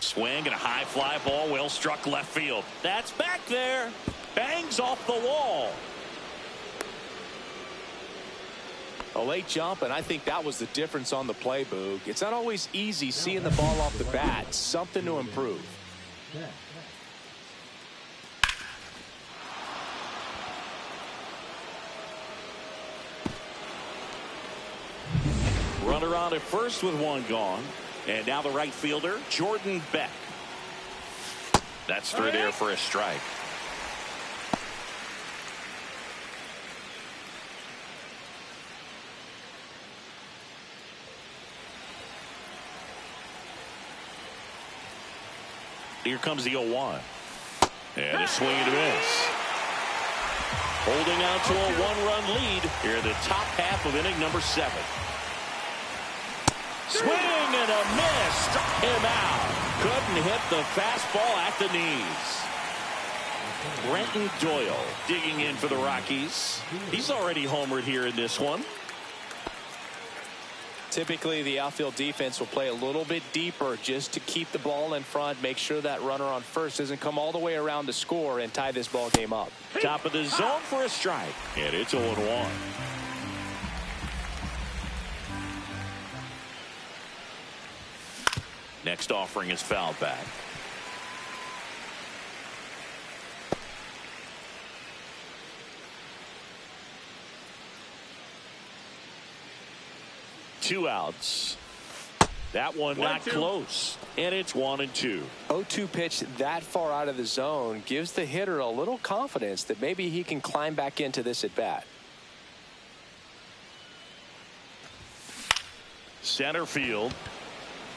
Speaker 1: Swing and a high fly ball, well struck left field. That's back there. Bangs off the wall.
Speaker 2: A late jump, and I think that was the difference on the play, Boog. It's not always easy seeing the ball off the bat. Something to improve.
Speaker 1: Runner on at first with one gone. And now the right fielder, Jordan Beck. That's through there for a strike. Here comes the 0-1. And a swing and a miss. Holding on to a 1-run lead here in the top half of inning number 7. Swing and a miss. Struck him out. Couldn't hit the fastball at the knees. Brenton Doyle digging in for the Rockies. He's already homered here in this one.
Speaker 2: Typically, the outfield defense will play a little bit deeper just to keep the ball in front, make sure that runner on first doesn't come all the way around to score and tie this ball game up.
Speaker 1: Top of the zone for a strike. And it's 0-1. Next offering is fouled back. Two outs. That one not close. And it's 1-2.
Speaker 2: 0-2 pitch that far out of the zone gives the hitter a little confidence that maybe he can climb back into this at bat.
Speaker 1: Center field.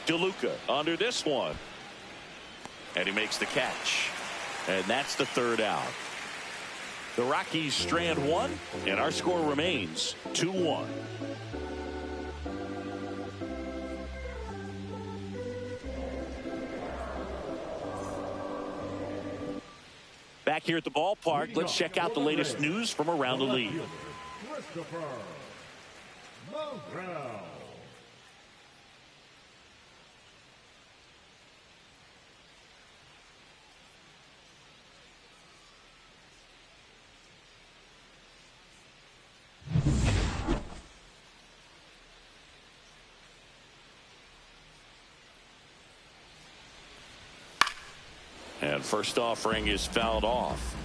Speaker 1: DeLuca under this one. And he makes the catch. And that's the 3rd out. The Rockies strand 1, and our score remains 2-1. Back here at the ballpark, let's check out the latest news from around the league. And first offering is fouled off.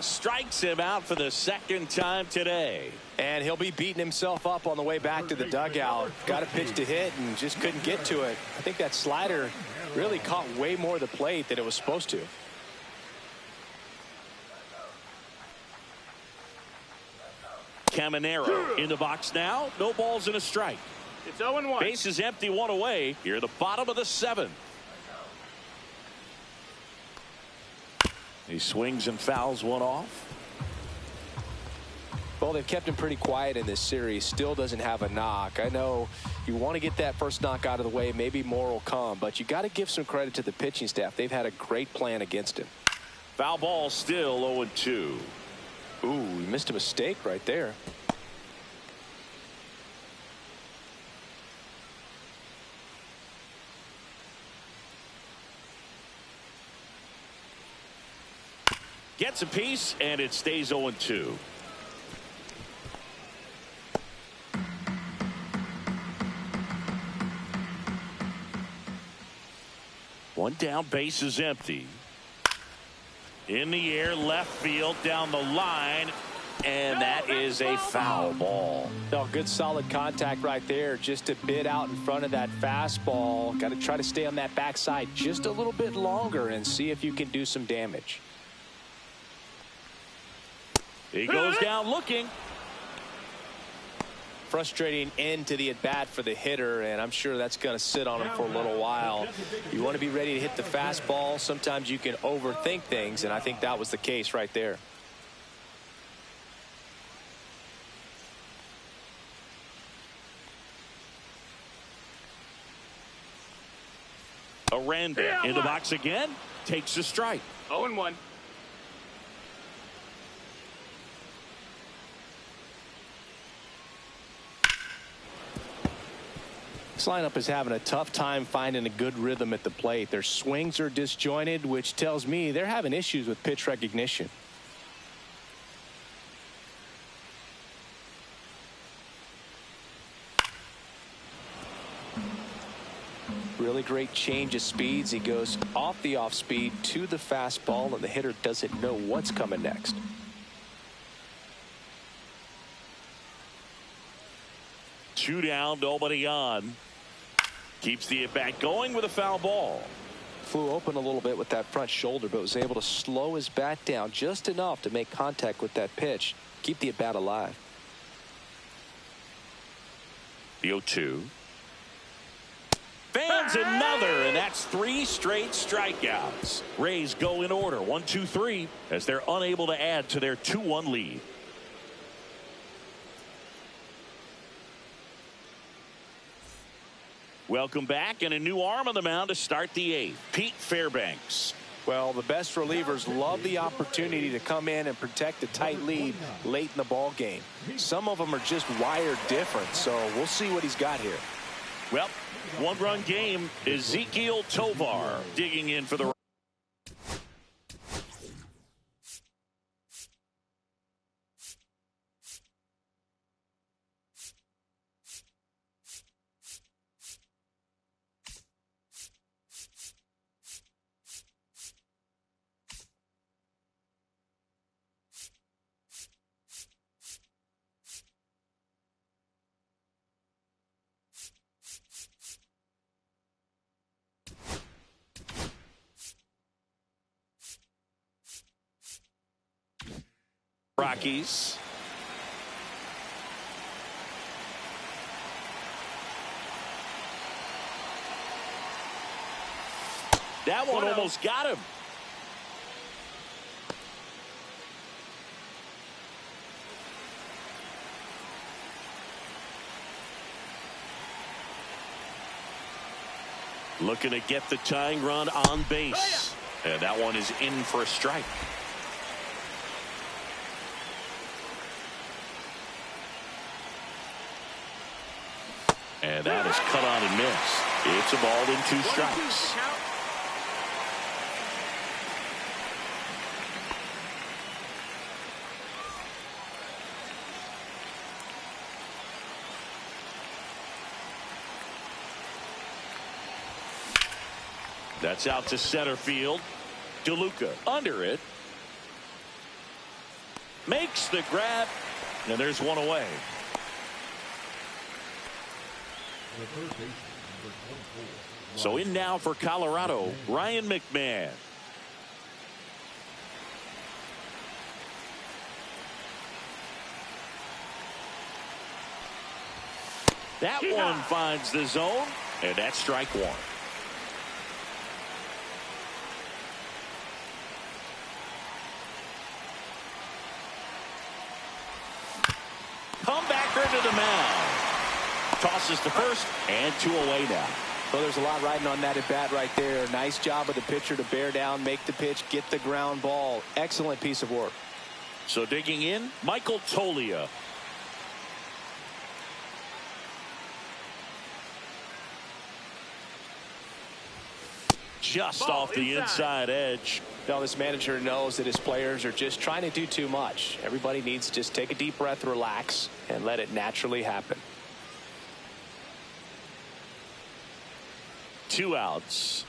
Speaker 1: Strikes him out for the 2nd time today.
Speaker 2: And he'll be beating himself up on the way back to the dugout. Got a pitch to hit and just couldn't get to it. I think that slider really caught way more of the plate than it was supposed to.
Speaker 1: Caminero in the box now. No balls and a strike.
Speaker 4: It's 0-1.
Speaker 1: Base is empty, 1 away. Here at the bottom of the 7th. He swings and fouls one off.
Speaker 2: Well, they've kept him pretty quiet in this series. Still doesn't have a knock. I know you want to get that first knock out of the way. Maybe more will come, but you got to give some credit to the pitching staff. They've had a great plan against him.
Speaker 1: Foul ball still 0-2.
Speaker 2: Ooh, he missed a mistake right there.
Speaker 1: Gets a piece, and it stays 0-2. One down, base is empty. In the air, left field, down the line. and that is a foul ball.
Speaker 2: No, good solid contact right there, just a bit out in front of that fastball. Got to try to stay on that backside just a little bit longer and see if you can do some damage.
Speaker 1: He goes down looking.
Speaker 2: Frustrating end to the at-bat for the hitter, and I'm sure that's going to sit on him for a little while. You want to be ready to hit the fastball. Sometimes you can overthink things, and I think that was the case right there.
Speaker 1: Aranda in the box again, takes a strike.
Speaker 4: 0-1.
Speaker 2: This lineup is having a tough time finding a good rhythm at the plate. Their swings are disjointed, which tells me they're having issues with pitch recognition. Really great change of speeds. He goes off the off speed to the fastball, and the hitter doesn't know what's coming next.
Speaker 1: Two down, nobody on. Keeps the at bat going with a foul ball.
Speaker 2: Flew open a little bit with that front shoulder, but was able to slow his bat down just enough to make contact with that pitch. Keep the at bat alive.
Speaker 1: The 0-2. Fans another, and that's 3 straight strikeouts. Rays go in order 1, 2, 3 as they're unable to add to their 2-1 lead. Welcome back, and a new arm on the mound to start the 8th. Pete Fairbanks.
Speaker 2: Well, the best relievers love the opportunity to come in and protect a tight lead late in the ball game. Some of them are just wired different, so we'll see what he's got here.
Speaker 1: Well, 1-run game. Ezekiel Tovar digging in for the Rockies. That one almost got him. Looking to get the tying run on base. And that one is in for a strike. And that is cut on and missed. It's a ball in 2 strikes. That's out to center field. DeLuca under it. Makes the grab. And there's one away. So in now for Colorado, Ryan McMahon. That one finds the zone, and that's strike 1. Comebacker to the mound. Tosses to first, and 2 away now.
Speaker 2: Well, there's a lot riding on that at bat right there. Nice job of the pitcher to bear down, make the pitch, get the ground ball. Excellent piece of work.
Speaker 1: So digging in, Michael Toglia. Just off the inside edge.
Speaker 2: Now this manager knows that his players are just trying to do too much. Everybody needs to just take a deep breath, relax, and let it naturally happen.
Speaker 1: 2 outs.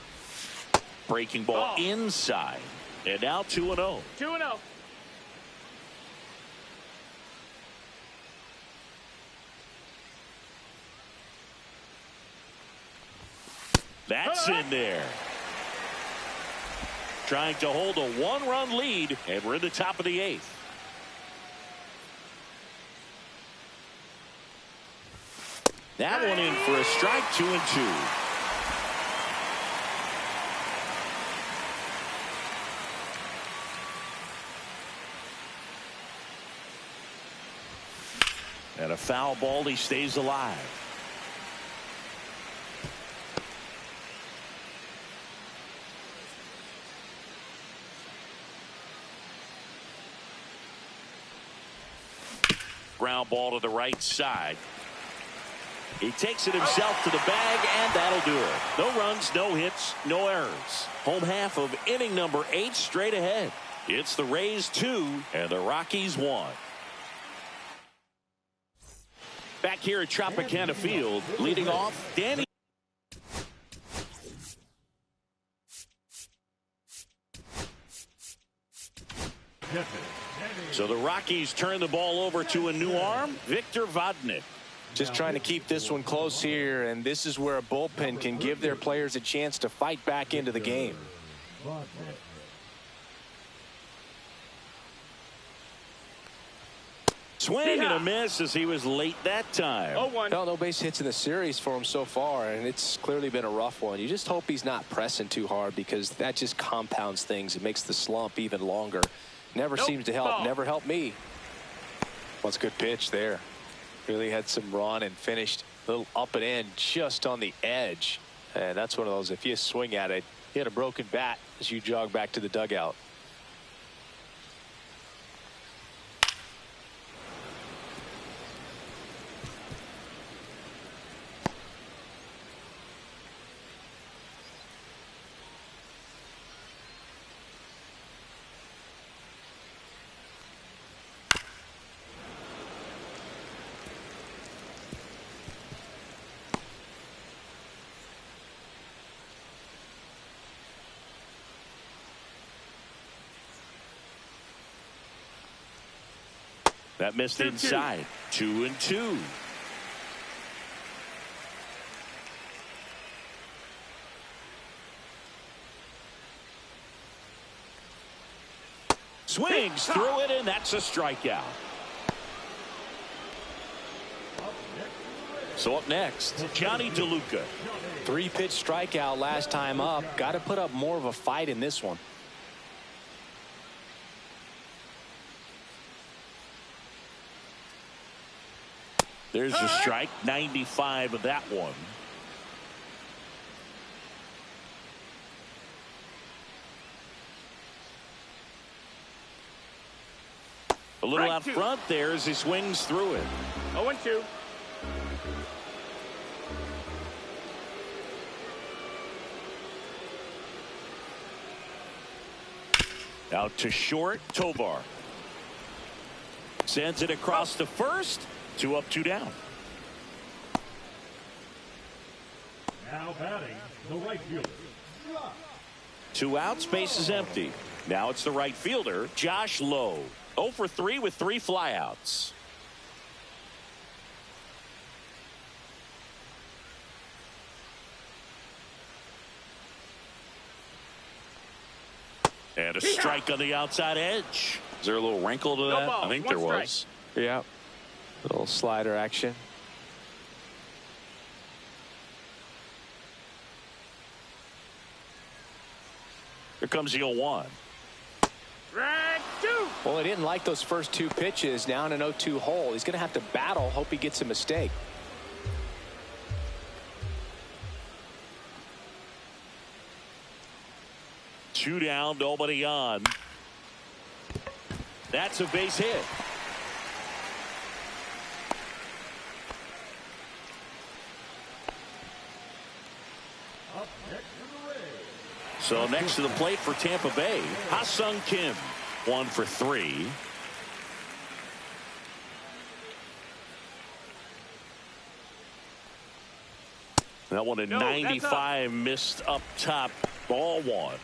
Speaker 1: Breaking ball inside. And now 2-0.
Speaker 4: 2-0.
Speaker 1: That's in there. Trying to hold a one-run lead, and we're in the top of the 8th. That one in for a strike, 2-2. And a foul ball, he stays alive. Ground ball to the right side. He takes it himself to the bag, and that'll do it. No runs, no hits, no errors. Home half of inning number 8 straight ahead. It's the Rays 2 and the Rockies 1. Back here at Tropicana Field, leading off, Danny. So the Rockies turn the ball over to a new arm, Victor Vodnik.
Speaker 2: Just trying to keep this one close here, and this is where a bullpen can give their players a chance to fight back into the game.
Speaker 1: Swing and a miss as he was late that time.
Speaker 2: No base hits in the series for him so far, and it's clearly been a rough one. You just hope he's not pressing too hard, because that just compounds things. It makes the slump even longer. Never seems to help. Never helped me. Well, it's a good pitch there. Really had some run and finished a little up and in just on the edge. And that's one of those, if you swing at it, you had a broken bat as you jog back to the dugout.
Speaker 1: That missed inside. 2-2. Swings through it, and that's a strikeout. So up next, Johnny DeLuca.
Speaker 2: 3-pitch strikeout last time up. Got to put up more of a fight in this one.
Speaker 1: There's a strike, 95 of that one. A little out front there as he swings through it.
Speaker 4: 0-2.
Speaker 1: Out to short, Tovar. Sends it across to first. 2 up, 2 down.
Speaker 3: Now batting, the right fielder.
Speaker 1: 2 outs, base is empty. Now it's the right fielder, Josh Lowe. 0 for 3 with 3 flyouts. And a strike on the outside edge. Is there a little wrinkle to that? I think there was.
Speaker 2: Yeah. Little slider action.
Speaker 1: Here comes the 0-1.
Speaker 2: Well, he didn't like those first 2 pitches. Now in an 0-2 hole. He's going to have to battle. Hope he gets a mistake.
Speaker 1: Two down, nobody on. That's a base hit. So next to the plate for Tampa Bay, Ha-Sung Kim, 1 for 3. That one at 95, missed up top, ball 1.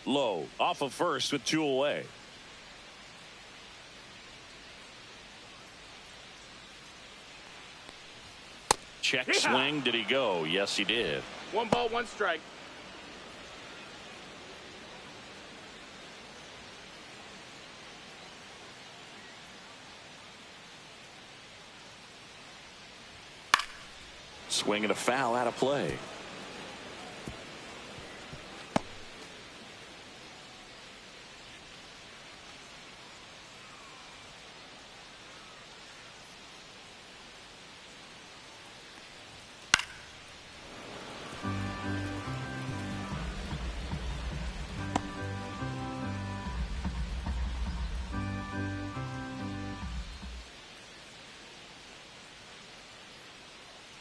Speaker 1: Low off of first with 2 away. check swing. Did he go? Yes, he did.
Speaker 4: 1 ball, 1 strike.
Speaker 1: Swing and a foul out of play.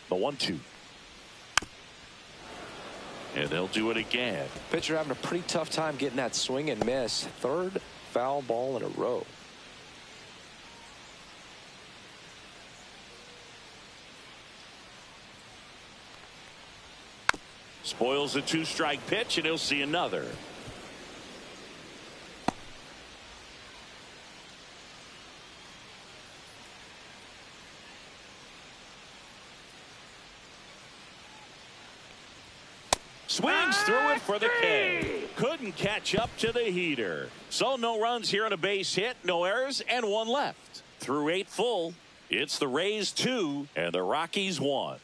Speaker 1: The 1-2. And they'll do it again.
Speaker 2: Pitcher having a pretty tough time getting that swing and miss. 3rd foul ball in a row.
Speaker 1: Spoils a 2-strike pitch, and he'll see another. Swings through it for the K. Couldn't catch up to the heater. So no runs here on a base hit, no errors, and 1 left. Through 8 full, it's the Rays 2 and the Rockies 1.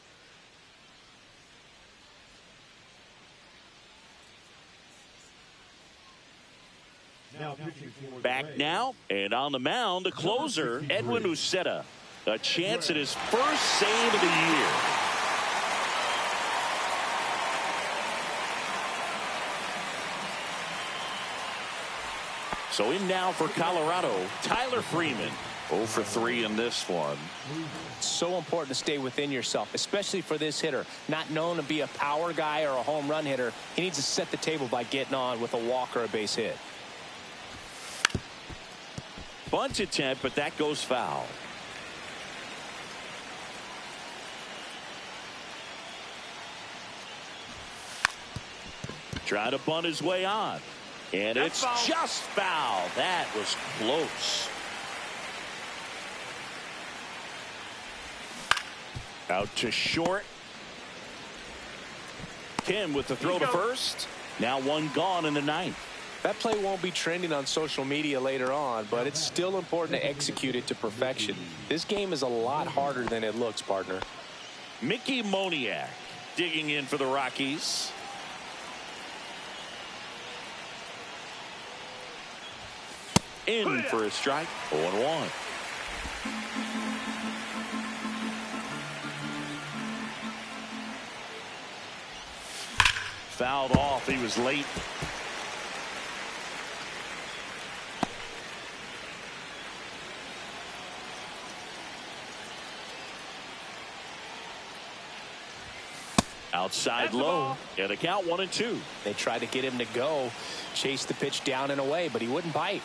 Speaker 1: Back now, and on the mound, the closer, Edwin Uceta. A chance at his first save of the year. So in now for Colorado, Tyler Freeman. 0 for 3 in this one.
Speaker 2: So important to stay within yourself, especially for this hitter. Not known to be a power guy or a home run hitter. He needs to set the table by getting on with a walk or a base hit.
Speaker 1: Bunt attempt, but that goes foul. Trying to bunt his way on. And it's just foul. That was close. Out to short. Kim with the throw to first. Now 1 gone in the 9th.
Speaker 2: That play won't be trending on social media later on, but it's still important to execute it to perfection. This game is a lot harder than it looks, partner.
Speaker 1: Mickey Moniak digging in for the Rockies. In for a strike. 0-1. Fouled off. He was late. Outside low. And a count 1-2.
Speaker 2: They tried to get him to go, chase the pitch down and away, but he wouldn't bite.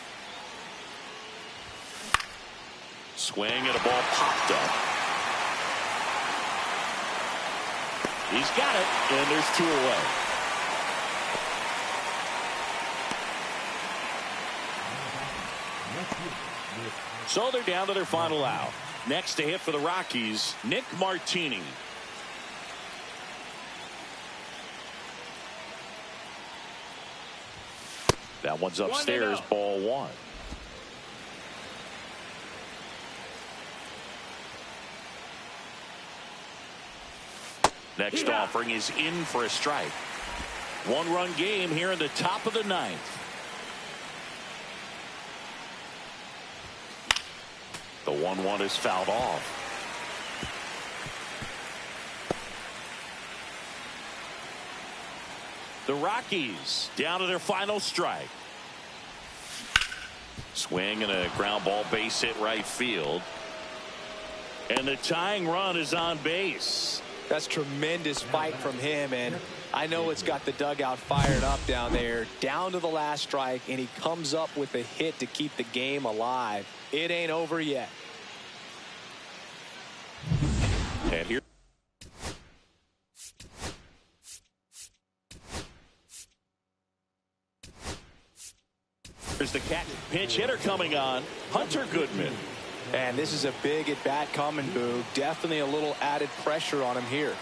Speaker 1: Swing and a ball popped up. He's got it, and there's 2 away. So they're down to their final out. Next to hit for the Rockies, Nick Martini. That one's upstairs, ball 1. Next offering is in for a strike. 1-run game here in the top of the 9th. The 1-1 is fouled off. The Rockies down to their final strike. Swing and a ground ball base hit right field. And the tying run is on base.
Speaker 2: That's tremendous fight from him, and I know it's got the dugout fired up down there. Down to the last strike, and he comes up with a hit to keep the game alive. It ain't over yet.
Speaker 1: And here. Here's the pinch hitter coming on, Hunter Goodman.
Speaker 2: And this is a big at-bat coming, Boog. Definitely a little added pressure on him here.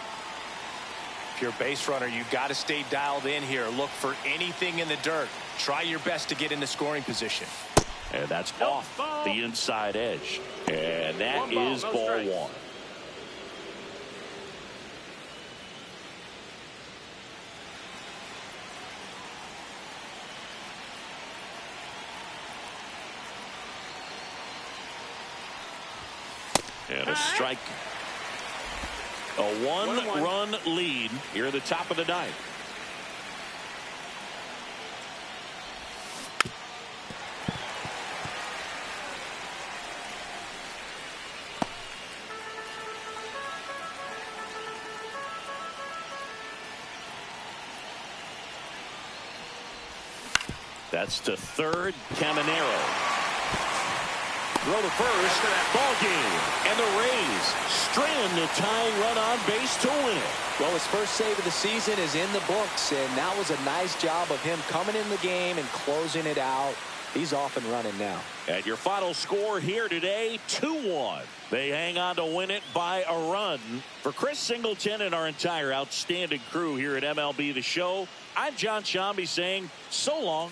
Speaker 2: If you're a base runner, you've got to stay dialed in here. Look for anything in the dirt. Try your best to get into scoring position.
Speaker 1: And that's off the inside edge. And that is ball one. And a strike. A one-run lead here at the top of the ninth. That's to third, Caminero. Throw to first, ball game, and the Rays strand the tying run on base to win it.
Speaker 2: Well, his first save of the season is in the books, and that was a nice job of him coming in the game and closing it out. He's off and running now.
Speaker 1: And your final score here today, 2-1. They hang on to win it by a run. For Chris Singleton and our entire outstanding crew here at MLB The Show, I'm John Shambi saying so long.